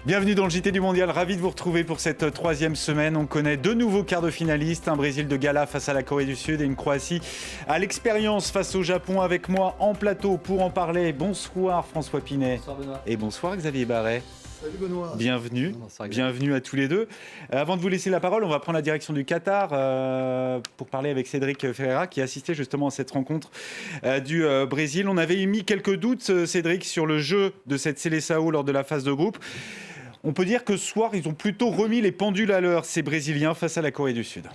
Bienvenue dans le JT du Mondial, ravi de vous retrouver pour cette troisième semaine. On connaît deux nouveaux quarts de finalistes, un Brésil de gala face à la Corée du Sud et une Croatie à l'expérience face au Japon. Avec moi en plateau pour en parler, bonsoir François Pinet. Bonsoir Benoît. Et bonsoir Xavier Barret. Salut Benoît. Bienvenue, Bonsoir, bienvenue à tous les deux. Avant de vous laisser la parole, on va prendre la direction du Qatar pour parler avec Cédric Ferreira qui assistait justement à cette rencontre du Brésil. On avait émis quelques doutes, Cédric, sur le jeu de cette Seleção lors de la phase de groupe. On peut dire que ce soir, ils ont plutôt remis les pendules à l'heure, ces Brésiliens, face à la Corée du Sud.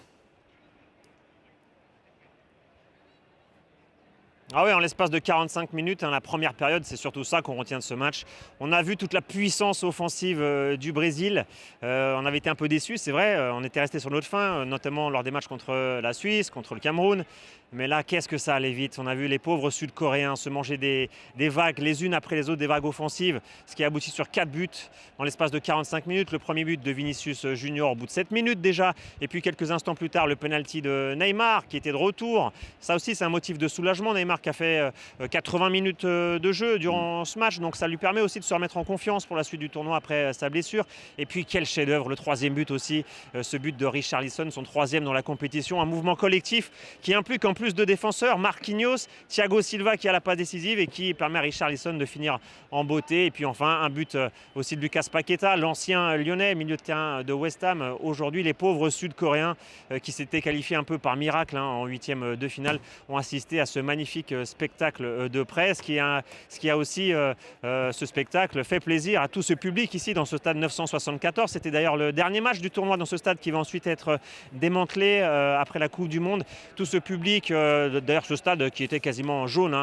Ah oui, en l'espace de 45 minutes, la première période, c'est surtout ça qu'on retient de ce match. On a vu toute la puissance offensive du Brésil. On avait été un peu déçus, c'est vrai. On était resté sur notre faim, notamment lors des matchs contre la Suisse, contre le Cameroun. Mais là, qu'est-ce que ça allait vite. On a vu les pauvres Sud-Coréens se manger des vagues, les unes après les autres, des vagues offensives, ce qui a abouti sur 4 buts en l'espace de 45 minutes. Le premier but de Vinicius Junior au bout de 7 minutes déjà. Et puis quelques instants plus tard, le penalty de Neymar qui était de retour. Ça aussi, c'est un motif de soulagement. Neymar qui a fait 80 minutes de jeu durant ce match. Donc ça lui permet aussi de se remettre en confiance pour la suite du tournoi après sa blessure. Et puis quel chef-d'œuvre, le troisième but aussi. Ce but de Richarlison, son troisième dans la compétition. Un mouvement collectif qui implique en plus de défenseurs, Marquinhos, Thiago Silva qui a la passe décisive et qui permet à Richarlison de finir en beauté. Et puis enfin un but aussi de Lucas Paqueta, l'ancien lyonnais, milieu de terrain de West Ham. Aujourd'hui, les pauvres Sud-Coréens qui s'étaient qualifiés un peu par miracle en huitième de finale ont assisté à ce magnifique spectacle de presse. Ce qui a aussi ce spectacle fait plaisir à tout ce public ici dans ce stade 974. C'était d'ailleurs le dernier match du tournoi dans ce stade qui va ensuite être démantelé après la Coupe du Monde. Tout ce public, d'ailleurs ce stade qui était quasiment jaune,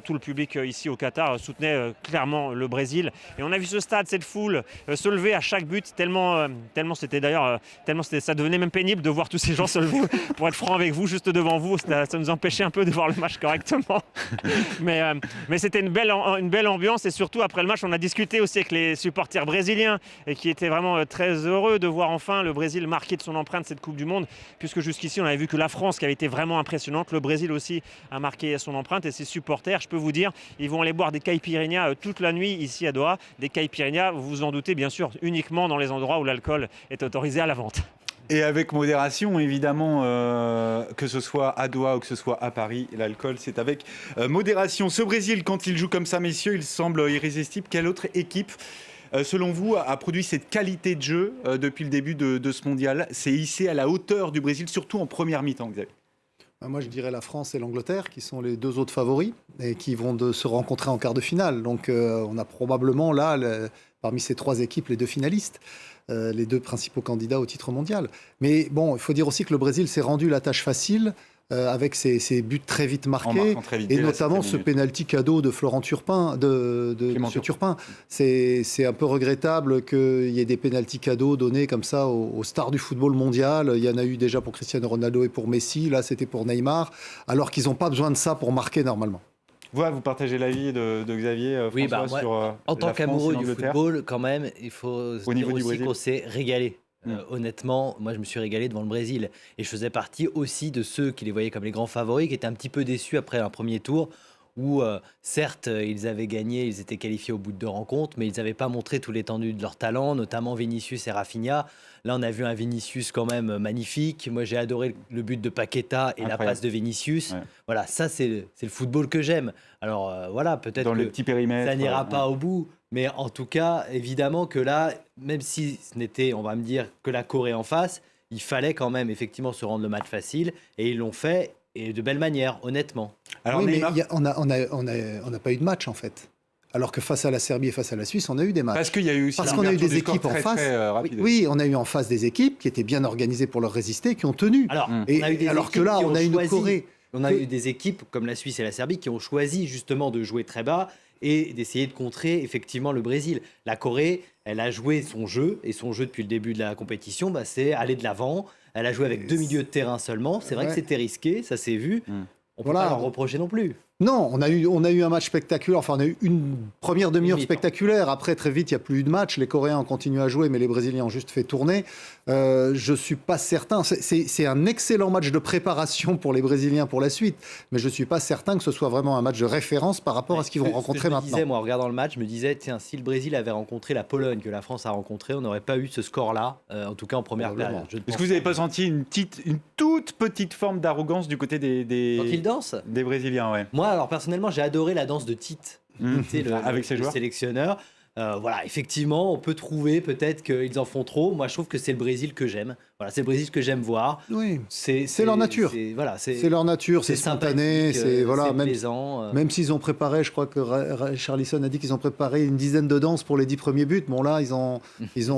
tout le public ici au Qatar soutenait clairement le Brésil. Et on a vu ce stade, cette foule se lever à chaque but, tellement c'était d'ailleurs, ça devenait même pénible de voir tous ces gens se lever, pour être franc avec vous, juste devant vous. Ça nous empêchait un peu de voir le match correctement. Mais c'était une belle ambiance, et surtout après le match, on a discuté aussi avec les supporters brésiliens et qui étaient vraiment très heureux de voir enfin le Brésil marquer de son empreinte cette Coupe du Monde, puisque jusqu'ici on avait vu que la France qui avait été vraiment impressionnante, le Brésil aussi a marqué son empreinte, et ses supporters, je peux vous dire, ils vont aller boire des caipirinhas toute la nuit ici à Doha. Des caipirinhas, vous vous en doutez bien sûr, uniquement dans les endroits où l'alcool est autorisé à la vente. Et avec modération, évidemment, que ce soit à Doha ou que ce soit à Paris, l'alcool, c'est avec modération. Ce Brésil, quand il joue comme ça, messieurs, il semble irrésistible. Quelle autre équipe, selon vous, a produit cette qualité de jeu depuis le début de ce mondial? C'est hissé à la hauteur du Brésil, surtout en première mi-temps, Xavier. Moi, je dirais la France et l'Angleterre, qui sont les deux autres favoris et qui vont se rencontrer en quart de finale. Donc, on a probablement là, parmi ces trois équipes, les deux finalistes, les deux principaux candidats au titre mondial. Mais bon, il faut dire aussi que le Brésil s'est rendu la tâche facile avec ses buts très vite marqués, très vite, et notamment ce pénalty cadeau de Florent Turpin, de M. Turpin. C'est un peu regrettable qu'il y ait des pénaltys cadeaux donnés comme ça aux stars du football mondial. Il y en a eu déjà pour Cristiano Ronaldo et pour Messi, là c'était pour Neymar, alors qu'ils n'ont pas besoin de ça pour marquer normalement. Vous partagez l'avis de Xavier, oui, François, sur en tant qu'amoureux du football, quand même, il faut se dire aussi qu'on s'est régalé. Honnêtement, moi je me suis régalé devant le Brésil, et je faisais partie aussi de ceux qui les voyaient comme les grands favoris, qui étaient un petit peu déçus après un premier tour où certes ils avaient gagné, ils étaient qualifiés au bout de 2 rencontres, mais ils n'avaient pas montré tout l'étendue de leur talent, notamment Vinicius et Rafinha. Là on a vu un Vinicius quand même magnifique. Moi j'ai adoré le but de Paqueta et incroyable. la passe de Vinicius. Ouais. Voilà, ça c'est le football que j'aime. Alors voilà, peut-être dans que le petit périmètre, ça n'ira pas au bout, mais en tout cas, évidemment que là, même si ce n'était, on va me dire, que la Corée en face, il fallait quand même effectivement se rendre le match facile, et ils l'ont fait, et de belle manière, honnêtement. Alors, oui, mais on n'a pas eu de match en fait. Alors que face à la Serbie et face à la Suisse, on a eu des matchs. Parce qu'il y a eu aussi qu'on a eu des équipes en face. Oui, on a eu en face des équipes qui étaient bien organisées pour leur résister, qui ont tenu. Alors, on a eu des alors que là, on a une Corée. On a eu des équipes comme la Suisse et la Serbie qui ont choisi justement de jouer très bas et d'essayer de contrer effectivement le Brésil. La Corée, elle a joué son jeu, et son jeu depuis le début de la compétition, c'est aller de l'avant. Elle a joué avec 2 milieux de terrain seulement. C'est vrai que c'était risqué, ça s'est vu. On ne peut pas leur reprocher non plus. Non, on a eu un match spectaculaire. Enfin, on a eu une première demi-heure spectaculaire. Après, très vite, il n'y a plus eu de match. Les Coréens ont continué à jouer, mais les Brésiliens ont juste fait tourner. Je ne suis pas certain. C'est un excellent match de préparation pour les Brésiliens pour la suite. Mais je ne suis pas certain que ce soit vraiment un match de référence par rapport à ce qu'ils vont rencontrer maintenant. Je me disais, moi, en regardant le match, je me disais, tiens, si le Brésil avait rencontré la Pologne que la France a rencontré, on n'aurait pas eu ce score-là, en tout cas en première période. Est-ce que vous n'avez pas senti une toute petite forme d'arrogance du côté quand ils dansent des Brésiliens, ouais. Moi, alors personnellement, j'ai adoré la danse de Tite, avec ses joueurs. Sélectionneur. Voilà, effectivement, on peut trouver peut-être qu'ils en font trop. Moi, je trouve que c'est le Brésil que j'aime. Voilà, c'est le Brésil que j'aime voir. Oui, c'est leur nature. C'est leur nature, c'est spontané, c'est voilà, même s'ils ont préparé, je crois que Charlison a dit qu'ils ont préparé une dizaine de danses pour les 10 premiers buts. Bon là, ils ont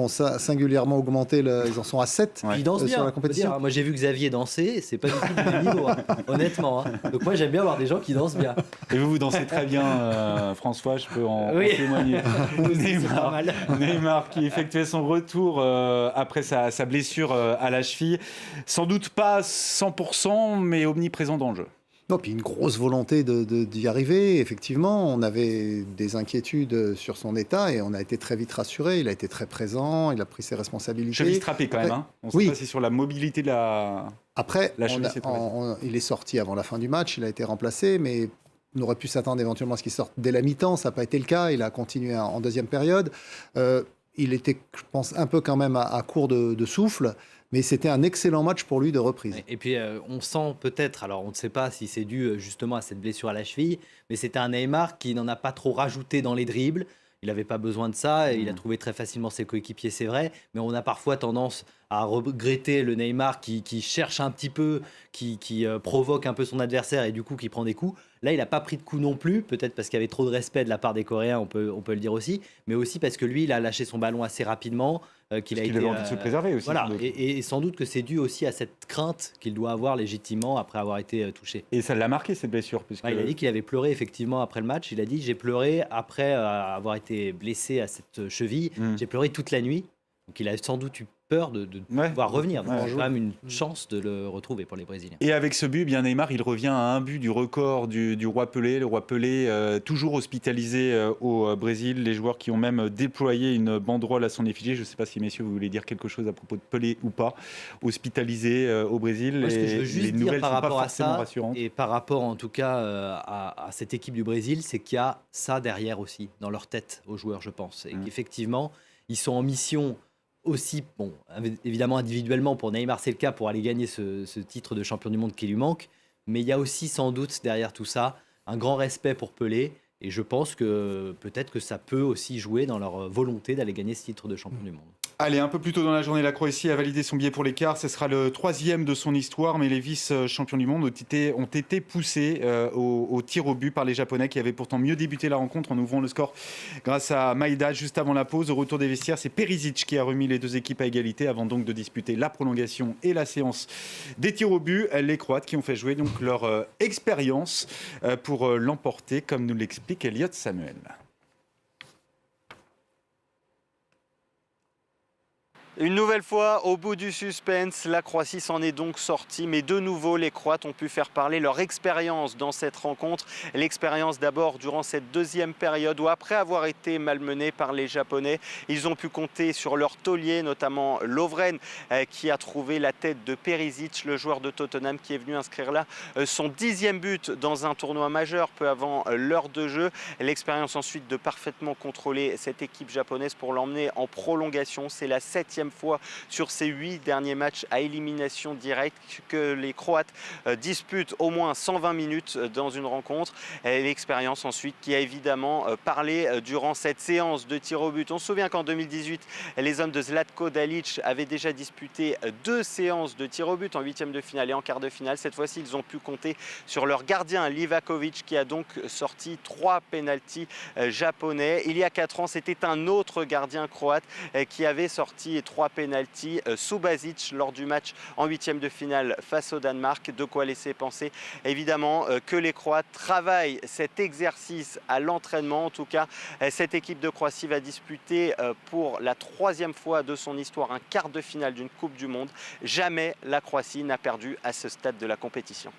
singulièrement augmenté, ils en sont à 7 Ils dansent bien, sur la compétition. Dire, moi, j'ai vu Xavier danser, c'est pas du tout du même niveau, honnêtement. Donc moi, j'aime bien voir des gens qui dansent bien. Et vous dansez très bien, François, je peux en témoigner. Neymar qui effectuait son retour après sa blessure à la cheville. Sans doute pas 100%, mais omniprésent dans le jeu. Non, puis une grosse volonté d'y arriver. Effectivement, on avait des inquiétudes sur son état et on a été très vite rassurés. Il a été très présent, il a pris ses responsabilités. Cheville strappée quand même. Hein. On ne sait pas si sur la mobilité de la cheville. Il est sorti avant la fin du match, il a été remplacé, mais on aurait pu s'attendre éventuellement à ce qu'il sorte dès la mi-temps. Ça n'a pas été le cas. Il a continué en deuxième période. Il était, je pense, un peu quand même à court de souffle. Mais c'était un excellent match pour lui de reprise. Et puis, on sent peut-être, alors on ne sait pas si c'est dû justement à cette blessure à la cheville, mais c'était un Neymar qui n'en a pas trop rajouté dans les dribbles. Il n'avait pas besoin de ça. Il a trouvé très facilement ses coéquipiers, c'est vrai. Mais on a parfois tendance à regretter le Neymar qui cherche un petit peu, qui provoque un peu son adversaire et du coup qui prend des coups. Là, il n'a pas pris de coups non plus, peut-être parce qu'il y avait trop de respect de la part des Coréens, on peut le dire aussi, mais aussi parce que lui, il a lâché son ballon assez rapidement. Qu'il avait envie de se préserver aussi. Voilà, et sans doute que c'est dû aussi à cette crainte qu'il doit avoir légitimement après avoir été touché. Et ça l'a marqué, cette blessure. Il a dit qu'il avait pleuré effectivement après le match. Il a dit « J'ai pleuré après avoir été blessé à cette cheville. J'ai pleuré toute la nuit. » Donc il a sans doute eu peur de pouvoir revenir. Donc c'est quand même une chance de le retrouver pour les Brésiliens. Et avec ce but, bien Neymar, il revient à un but du record du Roi Pelé. Le Roi Pelé, toujours hospitalisé au Brésil. Les joueurs qui ont même déployé une banderole à son effigie. Je ne sais pas si, messieurs, vous voulez dire quelque chose à propos de Pelé ou pas. Hospitalisé au Brésil. Moi, ce que je veux juste dire par rapport à ça, rassurantes. et par rapport en tout cas à cette équipe du Brésil, c'est qu'il y a ça derrière aussi, dans leur tête aux joueurs, je pense. Et qu'effectivement, ils sont en mission aussi, bon, évidemment individuellement, pour Neymar c'est le cas, pour aller gagner ce titre de champion du monde qui lui manque, mais il y a aussi sans doute derrière tout ça un grand respect pour Pelé, et je pense que peut-être que ça peut aussi jouer dans leur volonté d'aller gagner ce titre de champion du monde. Allez, un peu plus tôt dans la journée, la Croatie a validé son billet pour les quarts. Ce sera le 3e de son histoire, mais les vice-champions du monde ont été poussés au tir au but par les Japonais qui avaient pourtant mieux débuté la rencontre en ouvrant le score grâce à Maeda juste avant la pause. Au retour des vestiaires, c'est Perisic qui a remis les deux équipes à égalité avant donc de disputer la prolongation et la séance des tirs au but. Les Croates qui ont fait jouer donc leur expérience pour l'emporter, comme nous l'explique Elliot Samuel. Une nouvelle fois, au bout du suspense, la Croatie s'en est donc sortie. Mais de nouveau, les Croates ont pu faire parler leur expérience dans cette rencontre. L'expérience d'abord durant cette deuxième période où, après avoir été malmenés par les Japonais, ils ont pu compter sur leur taulier, notamment Lovren, qui a trouvé la tête de Perisic, le joueur de Tottenham, qui est venu inscrire là son 10e but dans un tournoi majeur peu avant l'heure de jeu. L'expérience ensuite de parfaitement contrôler cette équipe japonaise pour l'emmener en prolongation. C'est la 7e fois sur ces 8 derniers matchs à élimination directe que les Croates disputent au moins 120 minutes dans une rencontre. Et l'expérience ensuite qui a évidemment parlé durant cette séance de tir au but. On se souvient qu'en 2018, les hommes de Zlatko Dalic avaient déjà disputé 2 séances de tir au but en 8e de finale et en quart de finale. Cette fois-ci, ils ont pu compter sur leur gardien Livakovic qui a donc sorti 3 pénaltys japonais. Il y a 4 ans, c'était un autre gardien croate qui avait sorti 3 pénaltys, Subasic, lors du match en 8e de finale face au Danemark. De quoi laisser penser évidemment que les Croates travaillent cet exercice à l'entraînement. En tout cas, cette équipe de Croatie va disputer pour la 3e fois de son histoire un quart de finale d'une Coupe du Monde. Jamais la Croatie n'a perdu à ce stade de la compétition.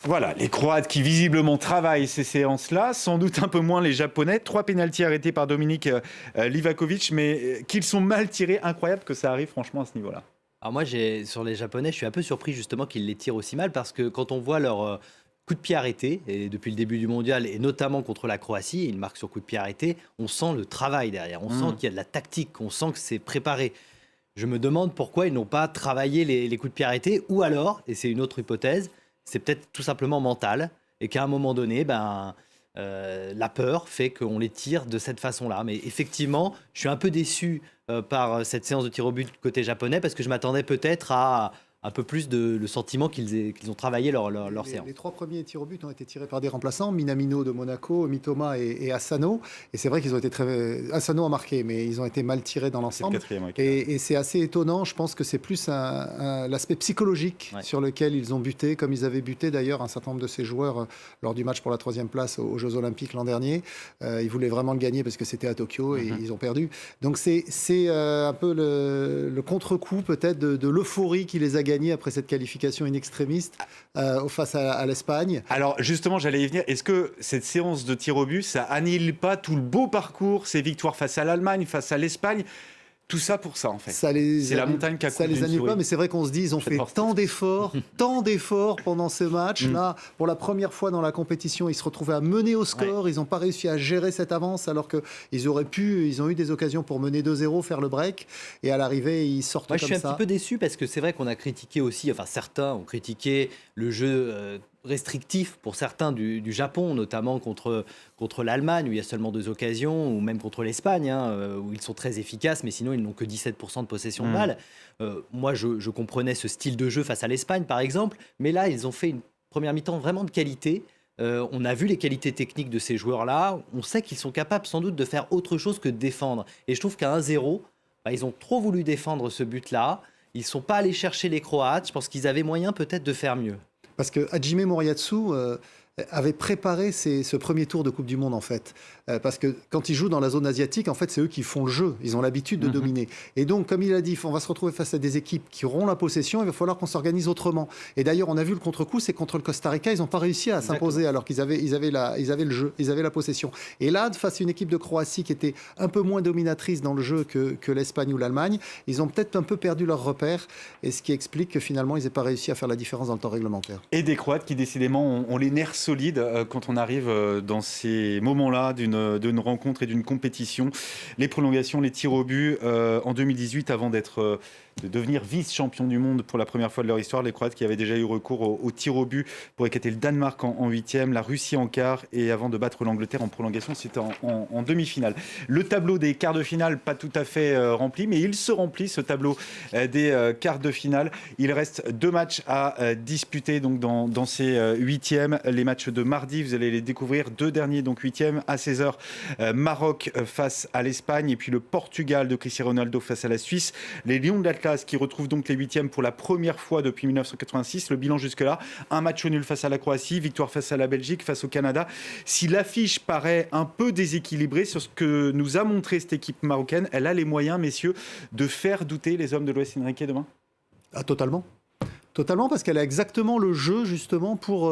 Voilà, les Croates qui visiblement travaillent ces séances-là, sans doute un peu moins les Japonais. 3 pénaltys arrêtés par Dominique Livakovic, mais qu'ils sont mal tirés. Incroyable que ça arrive franchement à ce niveau-là. Alors moi, sur les Japonais, je suis un peu surpris justement qu'ils les tirent aussi mal parce que quand on voit leur coup de pied arrêté, et depuis le début du mondial, et notamment contre la Croatie, ils marquent sur coup de pied arrêté, on sent le travail derrière, on sent qu'il y a de la tactique, on sent que c'est préparé. Je me demande pourquoi ils n'ont pas travaillé les coups de pied arrêtés, ou alors, et c'est une autre hypothèse, c'est peut-être tout simplement mental, et qu'à un moment donné, la peur fait qu'on les tire de cette façon-là. Mais effectivement, je suis un peu déçu par cette séance de tir au but côté japonais, parce que je m'attendais peut-être à un peu plus le sentiment qu'ils ont travaillé leur séance. Les 3 premiers tirs au but ont été tirés par des remplaçants, Minamino de Monaco, Mitoma et Asano. Et c'est vrai qu'ils ont été Asano a marqué, mais ils ont été mal tirés dans l'ensemble. Et c'est assez étonnant. Je pense que c'est plus l'aspect psychologique sur lequel ils ont buté, comme ils avaient buté d'ailleurs un certain nombre de ces joueurs lors du match pour la 3e place aux Jeux Olympiques l'an dernier. Ils voulaient vraiment le gagner parce que c'était à Tokyo et ils ont perdu. Donc c'est un peu le contre-coup peut-être de l'euphorie qui les a gagnés après cette qualification in extremis face à l'Espagne. Alors justement, j'allais y venir. Est-ce que cette séance de tir au but, ça annihile pas tout le beau parcours, ces victoires face à l'Allemagne, face à l'Espagne? Tout ça pour ça, en fait. C'est la montagne qui a coupé une souris. Ça les annule pas, mais c'est vrai qu'on se dit, ils ont fait tant d'efforts pendant ce match. Là, pour la première fois dans la compétition, ils se retrouvaient à mener au score. Ils n'ont pas réussi à gérer cette avance, alors qu'ils auraient ils ont eu des occasions pour mener 2-0, faire le break. Et à l'arrivée, ils sortent comme ça. Je suis un petit peu déçu parce que c'est vrai qu'on a critiqué aussi, enfin certains ont critiqué le jeu restrictif pour certains du Japon, notamment contre l'Allemagne, où il y a seulement 2 occasions, ou même contre l'Espagne, où ils sont très efficaces, mais sinon ils n'ont que 17% de possession de balle. Moi, je comprenais ce style de jeu face à l'Espagne, par exemple, mais là, ils ont fait une première mi-temps vraiment de qualité. On a vu les qualités techniques de ces joueurs-là. On sait qu'ils sont capables sans doute de faire autre chose que de défendre. Et je trouve qu'à 1-0, ils ont trop voulu défendre ce but-là. Ils ne sont pas allés chercher les Croates. Je pense qu'ils avaient moyen peut-être de faire mieux. Parce que Hajime Moriyasu avait préparé ce premier tour de Coupe du Monde, en fait. Parce que quand ils jouent dans la zone asiatique, en fait, c'est eux qui font le jeu. Ils ont l'habitude de dominer. Et donc, comme il a dit, on va se retrouver face à des équipes qui auront la possession. Il va falloir qu'on s'organise autrement. Et d'ailleurs, on a vu le contre-coup, c'est contre le Costa Rica, ils n'ont pas réussi à s'imposer alors qu'ils avaient le jeu, ils avaient la possession. Et là, face à une équipe de Croatie qui était un peu moins dominatrice dans le jeu que l'Espagne ou l'Allemagne, ils ont peut-être un peu perdu leur repère. Et ce qui explique que finalement, ils n'aient pas réussi à faire la différence dans le temps réglementaire. Et des Croates qui, décidément, ont les nerfs solides quand on arrive dans ces moments-là d'une rencontre et d'une compétition. Les prolongations, les tirs au but en 2018 avant de devenir vice-champion du monde pour la première fois de leur histoire. Les Croates qui avaient déjà eu recours au tir au but pour éclater le Danemark en 8e, la Russie en quart et avant de battre l'Angleterre en prolongation, c'était en demi-finale. Le tableau des quarts de finale, pas tout à fait rempli, mais il se remplit ce tableau des quarts de finale. Il reste 2 matchs à disputer donc dans ces 8e. Les matchs de mardi, vous allez les découvrir. 2 derniers, donc 8e à 16h. Maroc face à l'Espagne et puis le Portugal de Cristiano Ronaldo face à la Suisse. Les Lions de l'Atlas qui retrouvent donc les 8e pour la première fois depuis 1986. Le bilan jusque-là, un match nul face à la Croatie, victoire face à la Belgique, face au Canada. Si l'affiche paraît un peu déséquilibrée sur ce que nous a montré cette équipe marocaine, elle a les moyens, messieurs, de faire douter les hommes de Luis Enrique demain ? Totalement. Totalement, parce qu'elle a exactement le jeu, justement, pour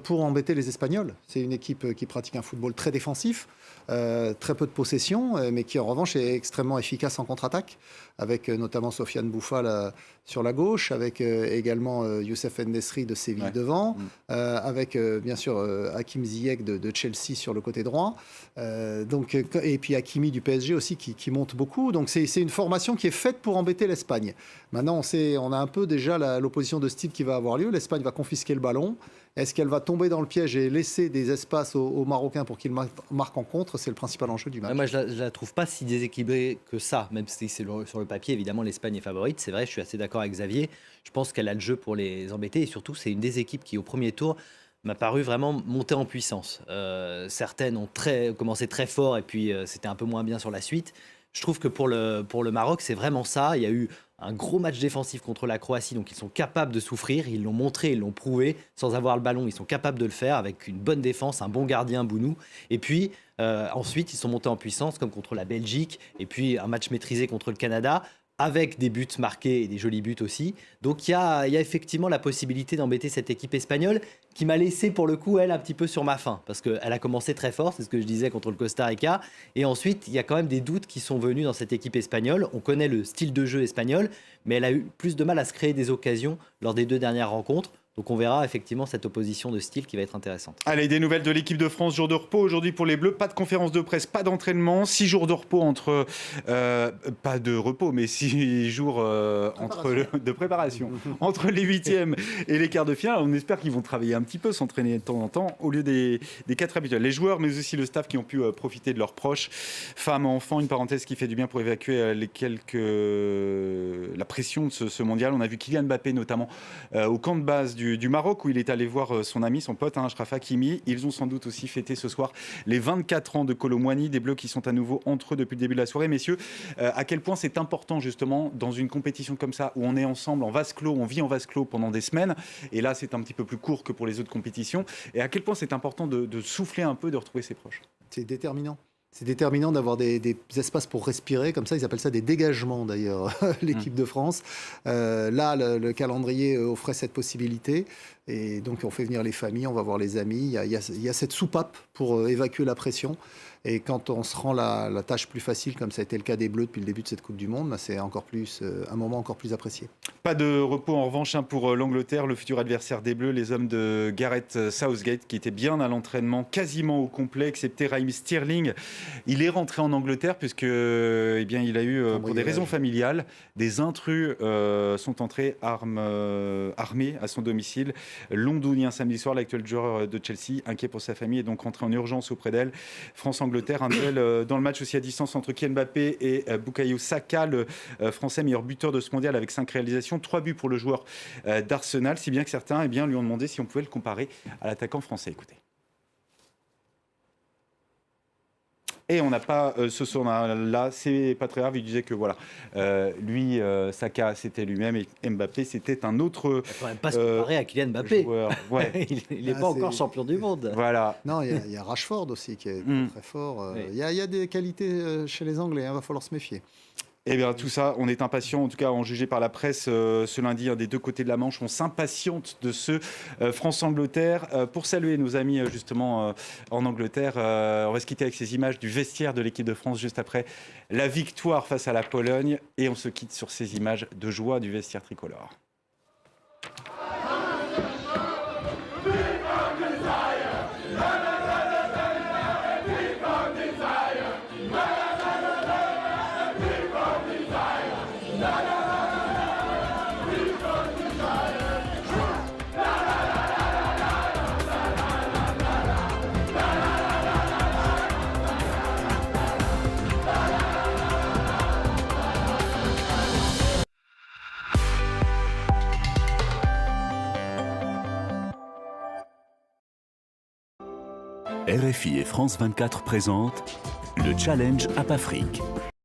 embêter les Espagnols. C'est une équipe qui pratique un football très défensif, très peu de possession, mais qui, en revanche, est extrêmement efficace en contre-attaque, avec notamment Sofiane Bouffal sur la gauche, avec également Youssef En-Nesyri de Séville devant, avec, bien sûr, Hakim Ziyech de Chelsea sur le côté droit, et puis Hakimi du PSG aussi, qui monte beaucoup. Donc, c'est une formation qui est faite pour embêter l'Espagne. Maintenant, on a un peu déjà l'opposition de style qui va avoir lieu. L'Espagne va confisquer le ballon. Est-ce qu'elle va tomber dans le piège et laisser des espaces aux Marocains pour qu'ils marquent en contre? C'est le principal enjeu du match. Moi, je la trouve pas si déséquilibrée que ça, même si c'est sur le papier, évidemment, l'Espagne est favorite. C'est vrai, je suis assez d'accord avec Xavier. Je pense qu'elle a le jeu pour les embêter. Et surtout, c'est une des équipes qui, au premier tour, m'a paru vraiment monter en puissance. Certaines ont commencé très fort et puis c'était un peu moins bien sur la suite. Je trouve que pour le Maroc, c'est vraiment ça. Il y a eu un gros match défensif contre la Croatie, donc ils sont capables de souffrir, ils l'ont montré, ils l'ont prouvé, sans avoir le ballon, ils sont capables de le faire avec une bonne défense, un bon gardien, Bounou. Et puis ensuite, ils sont montés en puissance, comme contre la Belgique, et puis un match maîtrisé contre le Canada. avec des buts marqués et des jolis buts aussi. Donc il y a effectivement la possibilité d'embêter cette équipe espagnole qui m'a laissé pour le coup, elle, un petit peu sur ma faim. Parce qu'elle a commencé très fort, c'est ce que je disais contre le Costa Rica. Et ensuite, il y a quand même des doutes qui sont venus dans cette équipe espagnole. On connaît le style de jeu espagnol, mais elle a eu plus de mal à se créer des occasions lors des 2 dernières rencontres. Donc on verra effectivement cette opposition de style qui va être intéressante. Allez, des nouvelles de l'équipe de France, jour de repos aujourd'hui pour les Bleus, pas de conférence de presse, pas d'entraînement, 6 jours de repos entre, pas de repos, mais 6 jours de préparation entre les 8e et les quarts de finale. On espère qu'ils vont travailler un petit peu, s'entraîner de temps en temps au lieu des 4 habituels. Les joueurs, mais aussi le staff qui ont pu profiter de leurs proches, femmes, enfants, une parenthèse qui fait du bien pour évacuer la pression de ce mondial. On a vu Kylian Mbappé notamment au camp de base du Maroc où il est allé voir son ami, son pote, Achraf Hakimi. Ils ont sans doute aussi fêté ce soir les 24 ans de Kolo Muani, des Bleus qui sont à nouveau entre eux depuis le début de la soirée. Messieurs, à quel point c'est important justement dans une compétition comme ça où on est ensemble en vase clos, on vit en vase clos pendant des semaines, et là c'est un petit peu plus court que pour les autres compétitions, et à quel point c'est important de souffler un peu, de retrouver ses proches. C'est déterminant. C'est déterminant d'avoir des espaces pour respirer, comme ça ils appellent ça des dégagements d'ailleurs, l'équipe de France. Là, le calendrier offrait cette possibilité, et donc on fait venir les familles, on va voir les amis, il y a cette soupape pour évacuer la pression. Et quand on se rend la tâche plus facile, comme ça a été le cas des Bleus depuis le début de cette Coupe du Monde, c'est encore plus, un moment encore plus apprécié. Pas de repos en revanche pour l'Angleterre, le futur adversaire des Bleus, les hommes de Gareth Southgate qui étaient bien à l'entraînement, quasiment au complet, excepté Raheem Sterling. Il est rentré en Angleterre puisque il a eu, pour des raisons familiales, des intrus sont entrés armés à son domicile londonien samedi soir. L'actuel joueur de Chelsea, inquiet pour sa famille, est donc rentré en urgence auprès d'elle. France-Angleterre, un duel dans le match aussi à distance entre Kylian Mbappé et Bukayo Saka, le Français meilleur buteur de ce mondial avec 5 réalisations, 3 buts pour le joueur d'Arsenal, si bien que certains lui ont demandé si on pouvait le comparer à l'attaquant français. Écoutez. Et on n'a pas ce son-là, c'est pas très grave, il disait que voilà, lui, Saka, c'était lui-même, et Mbappé, c'était un autre. Il ne faut quand même pas se comparer à Kylian Mbappé. Ouais. il n'est pas encore champion du monde. Voilà. Non, il y a Rashford aussi qui est très fort. Il y a des qualités chez les Anglais, il va falloir se méfier. Eh bien, tout ça, on est impatient, en tout cas, en jugé par la presse ce lundi, des 2 côtés de la Manche. On s'impatiente de ce France-Angleterre. Pour saluer nos amis, justement, en Angleterre, on va se quitter avec ces images du vestiaire de l'équipe de France juste après la victoire face à la Pologne. Et on se quitte sur ces images de joie du vestiaire tricolore. RFI et France 24 présentent le Challenge App Afrique.